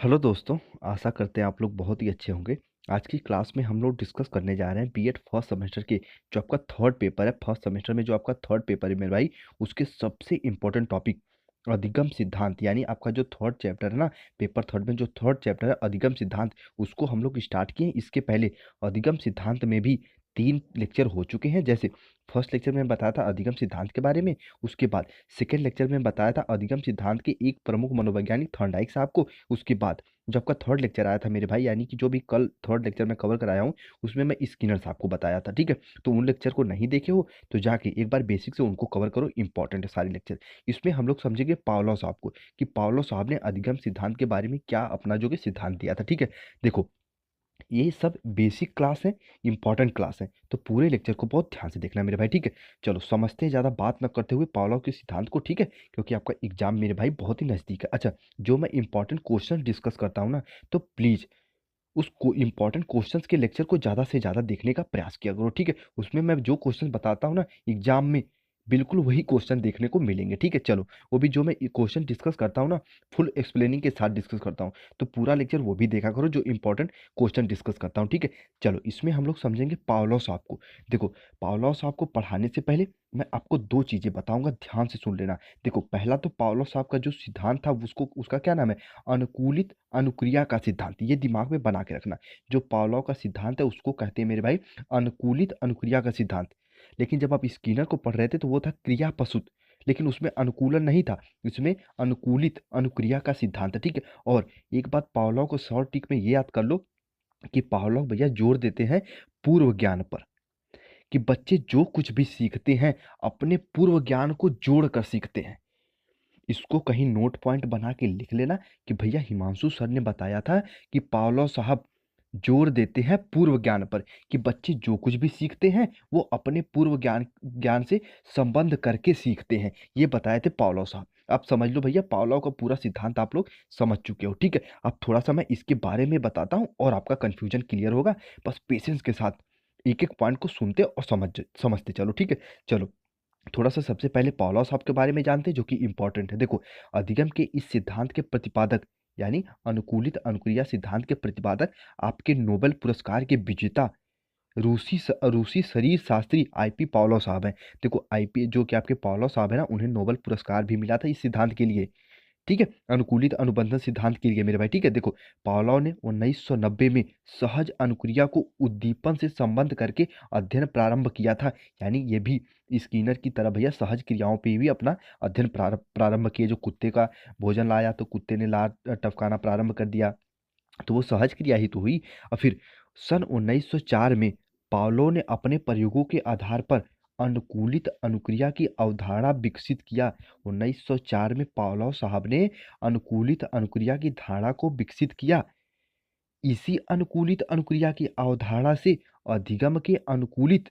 Hello दोस्तों, आशा करते हैं आप लोग बहुत ही अच्छे होंगे। आज की क्लास में हम लोग डिस्कस करने जा रहे हैं बीएड फर्स्ट सेमेस्टर के जो आपका थर्ड पेपर है। फर्स्ट सेमेस्टर में जो आपका थर्ड पेपर है मेरे भाई, उसके सबसे इम्पोर्टेंट टॉपिक अधिगम सिद्धांत, यानी आपका जो थर्ड चैप्टर है ना, पेपर थर्ड में जो थर्ड चैप्टर है अधिगम सिद्धांत, उसको हम लोग स्टार्ट किए। इसके पहले अधिगम सिद्धांत में भी 3 लेक्चर हो चुके हैं। जैसे फर्स्ट लेक्चर में बताया था अधिगम सिद्धांत के बारे में, उसके बाद सेकेंड लेक्चर में बताया था अधिगम सिद्धांत के एक प्रमुख मनोवैज्ञानिक थॉर्नडाइक साहब को। उसके बाद जो आपका थर्ड लेक्चर आया था मेरे भाई, यानी कि जो भी कल थर्ड लेक्चर में कवर कराया हूँ, उसमें मैं स्किनर साहब को बताया था। ठीक है, तो उन लेक्चर को नहीं देखे हो तो जाके एक बार बेसिक से उनको कवर करो, इंपॉर्टेंट है सारे लेक्चर। इसमें हम लोग समझेंगे पावलोव साहब को कि पावलोव साहब ने अधिगम सिद्धांत के बारे में क्या अपना जो कि सिद्धांत दिया था। ठीक है, देखो ये सब बेसिक क्लास है, इंपॉर्टेंट क्लास है, तो पूरे लेक्चर को बहुत ध्यान से देखना मेरे भाई। ठीक है, चलो समझते हैं ज़्यादा बात न करते हुए पावलोव के सिद्धांत को। ठीक है, क्योंकि आपका एग्जाम मेरे भाई बहुत ही नज़दीक है। अच्छा, जो मैं इंपॉर्टेंट क्वेश्चन डिस्कस करता हूँ ना, तो प्लीज़ उस इंपॉर्टेंट क्वेश्चंस के लेक्चर को ज़्यादा से ज़्यादा देखने का प्रयास किया करो। ठीक है, उसमें मैं जो क्वेश्चन बताता हूँ ना एग्जाम में, बिल्कुल वही क्वेश्चन देखने को मिलेंगे। ठीक है, चलो वो भी जो मैं क्वेश्चन डिस्कस करता हूँ ना, फुल एक्सप्लेनिंग के साथ डिस्कस करता हूँ, तो पूरा लेक्चर वो भी देखा करो जो इंपॉर्टेंट क्वेश्चन डिस्कस करता हूँ। ठीक है, चलो इसमें हम लोग समझेंगे पावलोव साहब को। देखो, पावलोव साहब को पढ़ाने से पहले मैं आपको 2 चीज़ें बताऊंगा, ध्यान से सुन लेना। देखो, पहला तो पावलोव साहब का जो सिद्धांत था उसको, उसका क्या नाम है, अनुकूलित अनुक्रिया का सिद्धांत। ये दिमाग में बना के रखना, जो पावलोव का सिद्धांत है उसको कहते हैं मेरे भाई अनुकूलित अनुक्रिया का सिद्धांत। लेकिन जब आप स्किनर को पढ़ रहे थे तो वो था क्रिया प्रसूत, लेकिन उसमें अनुकूलन नहीं था, इसमें अनुकूलित अनुक्रिया का सिद्धांत है। ठीक है, और एक बात पावलोव को शॉर्ट टिक में ये याद कर लो कि पावलोव भैया जोर देते हैं पूर्व ज्ञान पर, कि बच्चे जो कुछ भी सीखते हैं अपने पूर्व ज्ञान को जोड़ कर सीखते हैं। इसको कहीं नोट पॉइंट बना के लिख लेना कि भैया हिमांशु सर ने बताया था कि पावलोव साहब जोर देते हैं पूर्व ज्ञान पर, कि बच्चे जो कुछ भी सीखते हैं वो अपने पूर्व ज्ञान ज्ञान से संबंध करके सीखते हैं। ये बताए थे पावलोव साहब। आप समझ लो भैया, पावलोव का पूरा सिद्धांत आप लोग समझ चुके हो। ठीक है, अब थोड़ा सा मैं इसके बारे में बताता हूँ और आपका कंफ्यूजन क्लियर होगा। बस पेशेंस के साथ एक एक पॉइंट को सुनते और समझते चलो। ठीक है, चलो थोड़ा सा सबसे पहले पावलोव साहब के बारे में जानते हैं जो कि इंपॉर्टेंट है। देखो, अधिगम के इस सिद्धांत के प्रतिपादक, यानी अनुकूलित अनुक्रिया सिद्धांत के प्रतिपादक, आपके नोबेल पुरस्कार के विजेता रूसी शरीर शास्त्री आईपी पावलोव साहब हैं। देखो, आईपी जो कि आपके पावलोव साहब है ना, उन्हें नोबेल पुरस्कार भी मिला था इस सिद्धांत के लिए। ठीक है, अनुकूलित अनुबंधन सिद्धांत के लिए मेरे भाई। ठीक है, देखो पावलोव ने 1990 में सहज अनुक्रिया को उद्दीपन से संबंध करके अध्ययन प्रारंभ किया था। यानी ये भी स्किनर की तरह भैया सहज क्रियाओं पे भी अपना अध्ययन प्रारंभ किए। जो कुत्ते का भोजन लाया तो कुत्ते ने लार टपकाना प्रारंभ कर दिया, तो वो सहज क्रिया ही तो हुई। और फिर सन 1904 में पावलोव ने अपने प्रयोगों के आधार पर अनुकूलित अनुक्रिया की अवधारणा विकसित किया। 1904 में पावलोव साहब ने अनुकूलित अनुक्रिया की धारणा को विकसित किया। इसी अनुकूलित अनुक्रिया की अवधारणा से अधिगम के अनुकूलित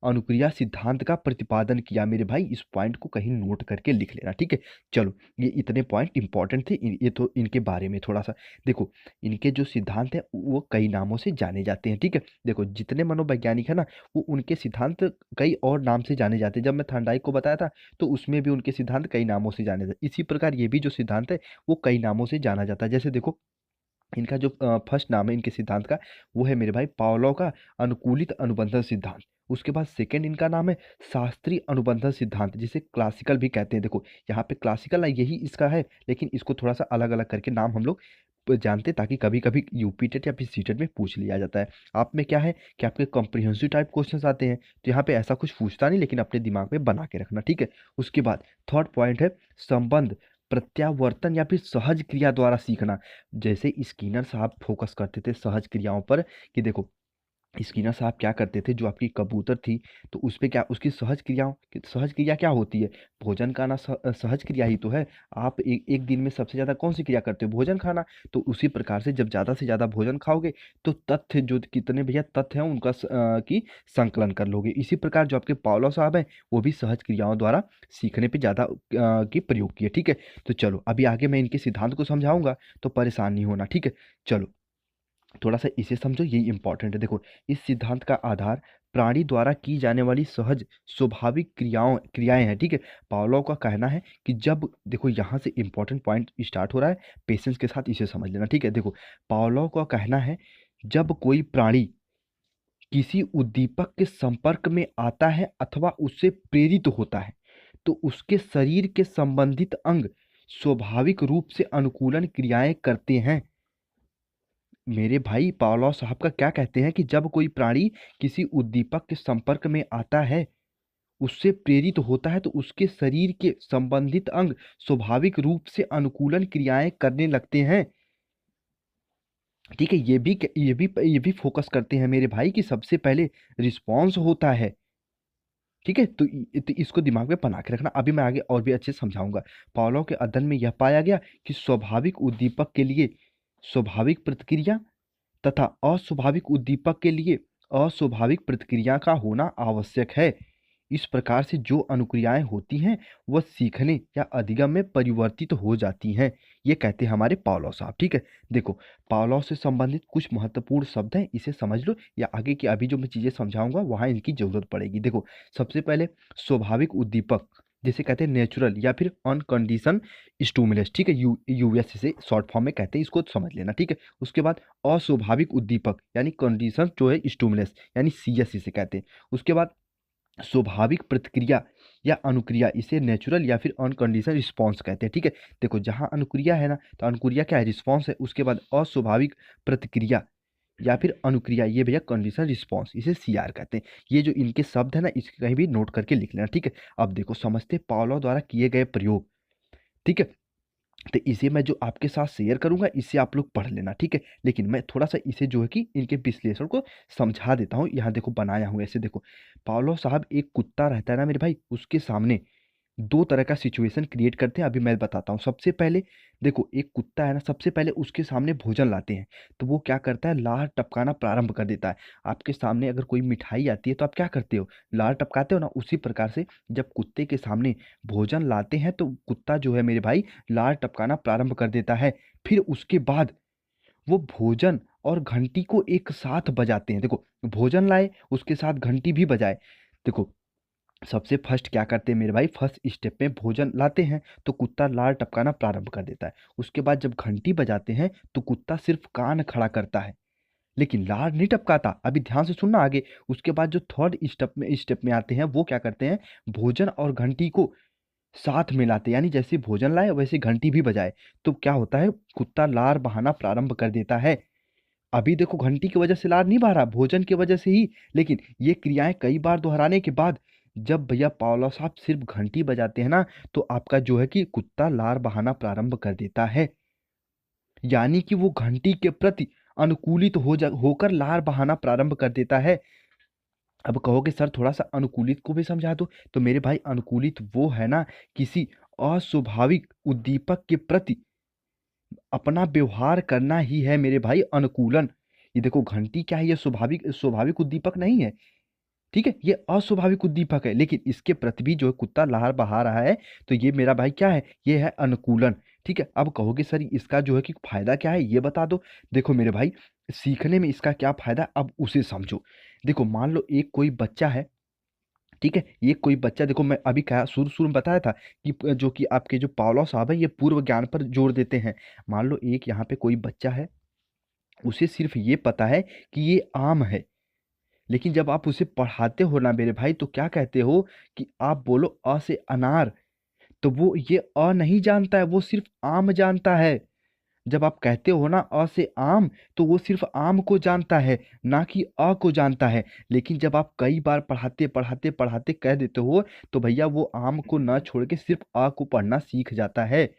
अनुक्रिया सिद्धांत का प्रतिपादन किया। मेरे भाई इस पॉइंट को कहीं नोट करके लिख लेना। ठीक है, चलो ये इतने पॉइंट इंपॉर्टेंट थे। ये तो इनके बारे में थोड़ा सा देखो, इनके जो सिद्धांत है वो कई नामों से जाने जाते हैं। ठीक है, देखो जितने मनोवैज्ञानिक है ना, वो उनके सिद्धांत कई और नाम से जाने जाते हैं। जब मैं थॉर्नडाइक को बताया था तो उसमें भी उनके सिद्धांत कई नामों से जाने जाते, इसी प्रकार ये भी जो सिद्धांत है वो कई नामों से जाना जाता है। जैसे देखो, इनका जो फर्स्ट नाम है इनके सिद्धांत का, वो है मेरे भाई पावलोव का अनुकूलित अनुबंधन सिद्धांत। उसके बाद सेकंड इनका नाम है शास्त्रीय अनुबंधन सिद्धांत, जिसे क्लासिकल भी कहते हैं। देखो यहाँ पे क्लासिकल ना यही इसका है, लेकिन इसको थोड़ा सा अलग अलग करके नाम हम लोग जानते हैं, ताकि कभी कभी यूपी टेट या फिर सीटेट में पूछ लिया जाता है। आप में क्या है कि आपके कॉम्प्रिहेंसिव टाइप क्वेश्चंस आते हैं, तो यहाँ पे ऐसा कुछ पूछता नहीं, लेकिन अपने दिमाग में बना के रखना। ठीक है, उसके बाद थर्ड पॉइंट है संबंध प्रत्यावर्तन या फिर सहज क्रिया द्वारा सीखना। जैसे स्किनर साहब फोकस करते थे सहज क्रियाओं पर, कि देखो स्किनर साहब क्या करते थे, जो आपकी कबूतर थी तो उस पे क्या उसकी सहज क्रिया क्या होती है, भोजन खाना सहज क्रिया ही तो है। आप एक दिन में सबसे ज़्यादा कौन सी क्रिया करते हो, भोजन खाना। तो उसी प्रकार से जब ज़्यादा से ज़्यादा भोजन खाओगे तो तथ्य जो कितने भैया तथ्य हैं उनका की संकलन कर लोगे। इसी प्रकार जो आपके पावलोव साहब हैं वो भी सहज क्रियाओं द्वारा सीखने पे ज़्यादा की प्रयोग किए। ठीक है, तो चलो अभी आगे मैं इनके सिद्धांत को समझाऊंगा, तो परेशान नहीं होना। ठीक है, चलो थोड़ा सा इसे समझो, ये इंपॉर्टेंट है। देखो, इस सिद्धांत का आधार प्राणी द्वारा की जाने वाली सहज स्वाभाविक क्रियाएं हैं, ठीक है। पावलोव का कहना है कि जब, देखो यहाँ से इंपॉर्टेंट पॉइंट स्टार्ट हो रहा है, पेशेंस के साथ इसे समझ लेना, ठीक है। देखो, पावलोव का कहना है जब कोई प्राणी किसी उद्दीपक के संपर्क में आता है अथवा उससे प्रेरित होता है तो उसके शरीर के संबंधित अंग स्वाभाविक रूप से अनुकूलन क्रियाएं करते हैं। मेरे भाई, पावलोव साहब का क्या कहते हैं कि जब कोई प्राणी किसी उद्दीपक के संपर्क में आता है, उससे प्रेरित होता है तो उसके शरीर के संबंधित अंग स्वाभाविक रूप से अनुकूलन क्रियाएं करने लगते हैं, ठीक है। ये भी फोकस करते हैं मेरे भाई कि सबसे पहले रिस्पॉन्स होता है, ठीक है। तो इसको दिमाग में बना के रखना, अभी मैं आगे और भी अच्छे से समझाऊंगा। पावलोव के अध्ययन में यह पाया गया कि स्वाभाविक उद्दीपक के लिए स्वाभाविक प्रतिक्रिया तथा अस्वाभाविक उद्दीपक के लिए अस्वाभाविक प्रतिक्रिया का होना आवश्यक है। इस प्रकार से जो अनुक्रियाएं होती हैं वह सीखने या अधिगम में परिवर्तित हो जाती हैं, ये कहते हैं हमारे पावलोव साहब, ठीक है। देखो, पावलोव से संबंधित कुछ महत्वपूर्ण शब्द हैं, इसे समझ लो, या आगे की अभी जो मैं चीज़ें समझाऊंगा वहाँ इनकी जरूरत पड़ेगी। देखो, सबसे पहले स्वाभाविक उद्दीपक जिसे कहते हैं नेचुरल या फिर अनकंडीशन स्टिमुलस, ठीक है, यूएस से शॉर्ट फॉर्म में कहते हैं, इसको समझ लेना, ठीक है। उसके बाद अस्वाभाविक उद्दीपक यानी कंडीशन जो है स्टिमुलस यानी सीएस इसे कहते हैं। उसके बाद स्वाभाविक प्रतिक्रिया या अनुक्रिया, इसे नेचुरल या फिर अनकंडीशनल रिस्पॉन्स कहते हैं, ठीक है। देखो, जहाँ अनुक्रिया है ना, तो अनुक्रिया क्या है, रिस्पॉन्स है। उसके बाद अस्वाभाविक प्रतिक्रिया या फिर अनुक्रिया, ये भैया कंडीशनल रिस्पॉन्स, इसे सीआर कहते हैं। ये जो इनके शब्द है ना, इसके कहीं भी नोट करके लिख लेना, ठीक है। अब देखो, समझते पावलोव द्वारा किए गए प्रयोग, ठीक है। तो इसे मैं जो आपके साथ शेयर करूंगा इसे आप लोग पढ़ लेना, ठीक है। लेकिन मैं थोड़ा सा इसे जो है कि इनके विश्लेषण को समझा देता हूँ। यहाँ देखो बनाया हूँ ऐसे। देखो, पावलोव साहब, एक कुत्ता रहता है ना मेरे भाई, उसके सामने दो तरह का सिचुएशन क्रिएट करते हैं, अभी मैं बताता हूँ। सबसे पहले देखो, एक कुत्ता है ना, सबसे पहले उसके सामने भोजन लाते हैं तो वो क्या करता है, लार टपकाना प्रारंभ कर देता है। आपके सामने अगर कोई मिठाई आती है तो आप क्या करते हो, लार टपकाते हो ना। उसी प्रकार से जब कुत्ते के सामने भोजन लाते हैं तो कुत्ता जो है मेरे भाई लार टपकाना प्रारंभ कर देता है। फिर उसके बाद वो भोजन और घंटी को एक साथ बजाते हैं। देखो, भोजन लाए, उसके साथ घंटी भी बजाए। देखो, सबसे फर्स्ट क्या करते हैं मेरे भाई, फर्स्ट स्टेप में भोजन लाते हैं तो कुत्ता लार टपकाना प्रारंभ कर देता है। उसके बाद जब घंटी बजाते हैं तो कुत्ता सिर्फ कान खड़ा करता है लेकिन लार नहीं टपकाता। अभी ध्यान से सुनना आगे। उसके बाद जो थर्ड स्टेप में आते हैं, वो क्या करते हैं, भोजन और घंटी को साथ मिलाते, यानी जैसे भोजन लाए वैसे घंटी भी बजाए। तो क्या होता है, कुत्ता लार बहाना प्रारंभ कर देता है। अभी देखो, घंटी की वजह से लार नहीं बहा रहा, भोजन की वजह से ही। लेकिन ये क्रियाएं कई बार दोहराने के बाद जब भैया पावलोव साहब सिर्फ घंटी बजाते हैं ना, तो आपका जो है कि कुत्ता लार बहाना प्रारंभ कर देता है, यानी कि वो घंटी के प्रति अनुकूलित होकर लार बहाना प्रारंभ कर देता है। अब कहोगे सर थोड़ा सा अनुकूलित को भी समझा दो, तो मेरे भाई अनुकूलित वो है ना, किसी अस्वाभाविक उद्दीपक के प्रति अपना व्यवहार करना ही है मेरे भाई अनुकूलन। ये देखो, घंटी क्या है, ये स्वाभाविक स्वाभाविक उद्दीपक नहीं है, ठीक है, ये अस्वाभाविक उद्दीपक है। लेकिन इसके प्रति भी जो है कुत्ता लार बहा रहा है, तो ये मेरा भाई क्या है, ये है अनुकूलन, ठीक है। अब कहोगे सर इसका जो है कि फायदा क्या है, ये बता दो। देखो मेरे भाई, सीखने में इसका क्या फायदा, अब उसे समझो। देखो, मान लो एक कोई बच्चा है, ठीक है, ये कोई बच्चा, देखो मैं अभी कहा शुरू शुरू में बताया था कि जो कि आपके जो पावलोव साहब है ये पूर्व ज्ञान पर जोर देते हैं। मान लो एक यहाँ पे कोई बच्चा है, उसे सिर्फ ये पता है कि ये आम है, लेकिन जब आप उसे पढ़ाते हो ना मेरे भाई, तो क्या कहते हो कि आप बोलो अ से अनार, तो वो ये अ नहीं जानता है, वो सिर्फ आम जानता है। जब आप कहते हो ना अ से आम, तो वो सिर्फ आम को जानता है, ना कि अ को जानता है। लेकिन जब आप कई बार पढ़ाते पढ़ाते पढ़ाते कह देते हो, तो भैया वो आम को ना छोड़ के सिर्फ अ को पढ़ना सीख जाता है।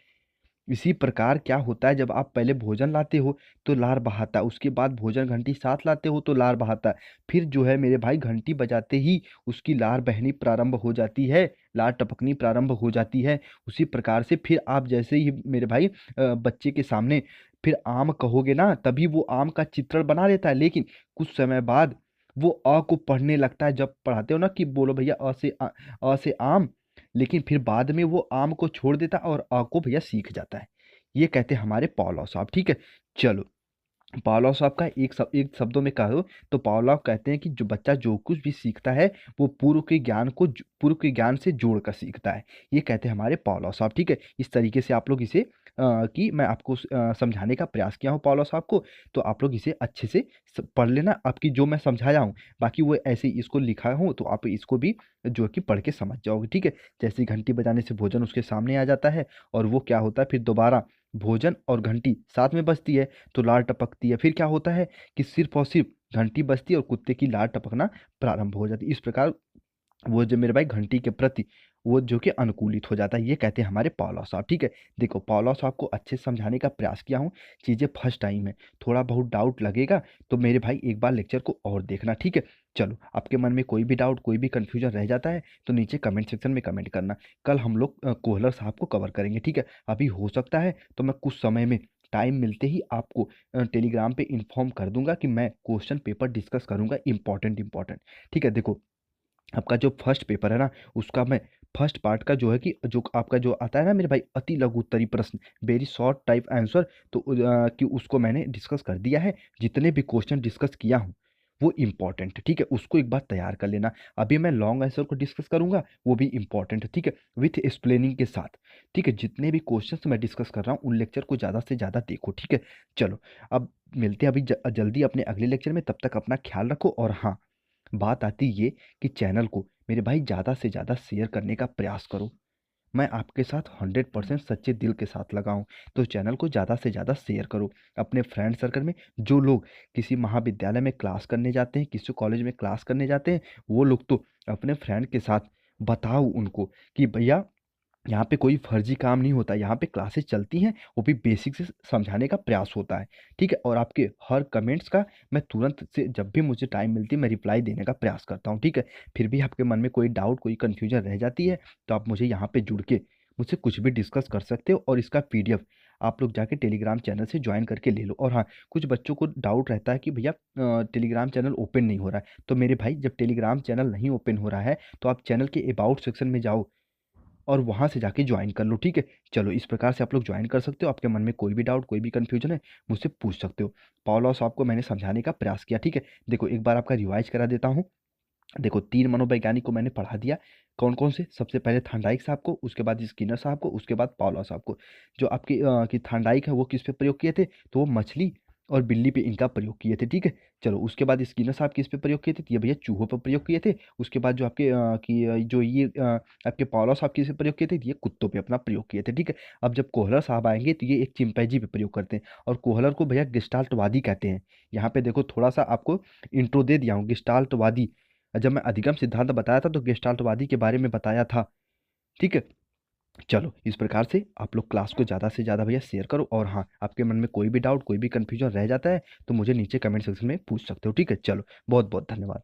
इसी प्रकार क्या होता है, जब आप पहले भोजन लाते हो तो लार बहाता है, उसके बाद भोजन घंटी साथ लाते हो तो लार बहाता है, फिर जो है मेरे भाई घंटी बजाते ही उसकी लार बहनी प्रारंभ हो जाती है, लार टपकनी प्रारंभ हो जाती है। उसी प्रकार से फिर आप जैसे ही मेरे भाई बच्चे के सामने फिर आम कहोगे ना, तभी वो आम का चित्रण बना लेता है। लेकिन कुछ समय बाद वो अ को पढ़ने लगता है, जब पढ़ाते हो ना कि बोलो भैया अ से आम, लेकिन फिर बाद में वो आम को छोड़ देता है और अ को भैया सीख जाता है। ये कहते हैं हमारे पावलोव साहब, ठीक है। चलो, पावलोव साहब का एक शब्दों में कहो तो पावलोव कहते हैं कि जो बच्चा जो कुछ भी सीखता है वो पूर्व के ज्ञान से जोड़कर सीखता है। ये कहते हैं हमारे पावलोव साहब, ठीक है। इस तरीके से आप लोग इसे कि मैं आपको समझाने का प्रयास किया हूँ पावलोव साहब को, तो आप लोग इसे अच्छे से पढ़ लेना। आपकी जो मैं समझाया हूँ बाकी वो ऐसे ही इसको लिखा हूँ, तो आप इसको भी जो है कि पढ़ के समझ जाओगे, ठीक है। जैसे ही घंटी बजाने से भोजन उसके सामने आ जाता है और वो क्या होता है, फिर दोबारा भोजन और घंटी साथ में बजती है तो लार टपकती है। फिर क्या होता है कि सिर्फ और सिर्फ घंटी बजती है और कुत्ते की लार टपकना प्रारंभ हो जाती है। इस प्रकार वो जो मेरे भाई घंटी के प्रति वो जो कि अनुकूलित हो जाता है। ये कहते हैं हमारे पावलोव साहब, ठीक है। देखो पावलोव साहब को अच्छे से समझाने का प्रयास किया हूँ। चीज़ें फर्स्ट टाइम है, थोड़ा बहुत डाउट लगेगा तो मेरे भाई एक बार लेक्चर को और देखना, ठीक है। चलो, आपके मन में कोई भी डाउट कोई भी कन्फ्यूजन रह जाता है तो नीचे कमेंट सेक्शन में कमेंट करना। कल हम लोग कोहलर साहब को कवर करेंगे, ठीक है। अभी हो सकता है तो मैं कुछ समय में टाइम मिलते ही आपको टेलीग्राम पे इन्फॉर्म कर दूंगा कि मैं क्वेश्चन पेपर डिस्कस करूंगा, इंपॉर्टेंट, ठीक है। देखो, आपका जो फर्स्ट पेपर है ना उसका मैं फर्स्ट पार्ट का जो है कि जो आपका जो आता है ना मेरे भाई अति लघु उत्तरीय प्रश्न, वेरी शॉर्ट टाइप आंसर, तो कि उसको मैंने डिस्कस कर दिया है। जितने भी क्वेश्चन डिस्कस किया हूँ वो इम्पॉर्टेंट है, ठीक है। उसको एक बार तैयार कर लेना। अभी मैं लॉन्ग आंसर को डिस्कस करूंगा, वो भी इम्पॉर्टेंट है, ठीक है, विथ एक्सप्लेनिंग के साथ, ठीक है। जितने भी क्वेश्चन मैं डिस्कस कर रहा हूँ उन लेक्चर को ज़्यादा से ज़्यादा देखो, ठीक है। चलो, अब मिलते हैं अभी जल्दी अपने अगले लेक्चर में। तब तक अपना ख्याल रखो। और हाँ, बात आती ये कि चैनल को मेरे भाई ज़्यादा से ज़्यादा शेयर करने का प्रयास करो। मैं आपके साथ 100% सच्चे दिल के साथ लगा हूँ, तो चैनल को ज़्यादा से ज़्यादा शेयर करो अपने फ्रेंड सर्कल में। जो लोग किसी महाविद्यालय में क्लास करने जाते हैं, किसी कॉलेज में क्लास करने जाते हैं, वो लोग तो अपने फ्रेंड के साथ बताओ उनको कि भैया यहाँ पे कोई फर्जी काम नहीं होता, यहाँ पे क्लासेस चलती हैं, वो भी बेसिक से समझाने का प्रयास होता है, ठीक है। और आपके हर कमेंट्स का मैं तुरंत से जब भी मुझे टाइम मिलती है मैं रिप्लाई देने का प्रयास करता हूँ, ठीक है। फिर भी आपके मन में कोई डाउट कोई कन्फ्यूजन रह जाती है तो आप मुझे यहाँ पे जुड़ के मुझसे कुछ भी डिस्कस कर सकते हो, और इसका पीडीएफ आप लोग जाके टेलीग्राम चैनल से ज्वाइन करके ले लो। और हाँ, कुछ बच्चों को डाउट रहता है कि भैया टेलीग्राम चैनल ओपन नहीं हो रहा है, तो मेरे भाई जब टेलीग्राम चैनल नहीं ओपन हो रहा है तो आप चैनल के अबाउट सेक्शन में जाओ और वहाँ से जाके ज्वाइन कर लो, ठीक है। चलो, इस प्रकार से आप लोग ज्वाइन कर सकते हो। आपके मन में कोई भी डाउट कोई भी कन्फ्यूजन है मुझसे पूछ सकते हो। पावलोव साहब को मैंने समझाने का प्रयास किया, ठीक है। देखो, एक बार आपका रिवाइज करा देता हूँ। देखो, 3 मनोवैज्ञानिक को मैंने पढ़ा दिया। कौन-कौन से? सबसे पहले थॉर्नडाइक साहब को, उसके बाद स्किनर साहब को, उसके बाद पावलोव साहब को। जो आपके कि थॉर्नडाइक है वो किस पे प्रयोग किए थे? तो वो मछली और बिल्ली पे इनका प्रयोग किए थे, ठीक है। चलो, उसके बाद स्किनर साहब किस पे प्रयोग किए थे? तो ये भैया चूहों पर प्रयोग किए थे। उसके बाद जो आपके जो ये आपके पावलोव साहब किस पे प्रयोग किए थे? तो ये कुत्तों पे अपना प्रयोग किए थे, ठीक है। अब जब कोहलर साहब आएँगे तो ये एक चिंपैंजी पे प्रयोग करते हैं, और कोहलर को भैया गेस्टाल्टवादी कहते हैं। यहाँ पे देखो, थोड़ा-सा आपको इंट्रो दे दिया हूँ, गेस्टाल्टवादी। जब मैं अधिगम सिद्धांत बताया था तो गेस्टाल्टवादी के बारे में बताया था, ठीक है। चलो, इस प्रकार से आप लोग क्लास को ज़्यादा से ज़्यादा भैया शेयर करो। और हाँ, आपके मन में कोई भी डाउट कोई भी कन्फ्यूजन रह जाता है तो मुझे नीचे कमेंट सेक्शन में पूछ सकते हो, ठीक है। चलो, बहुत बहुत धन्यवाद।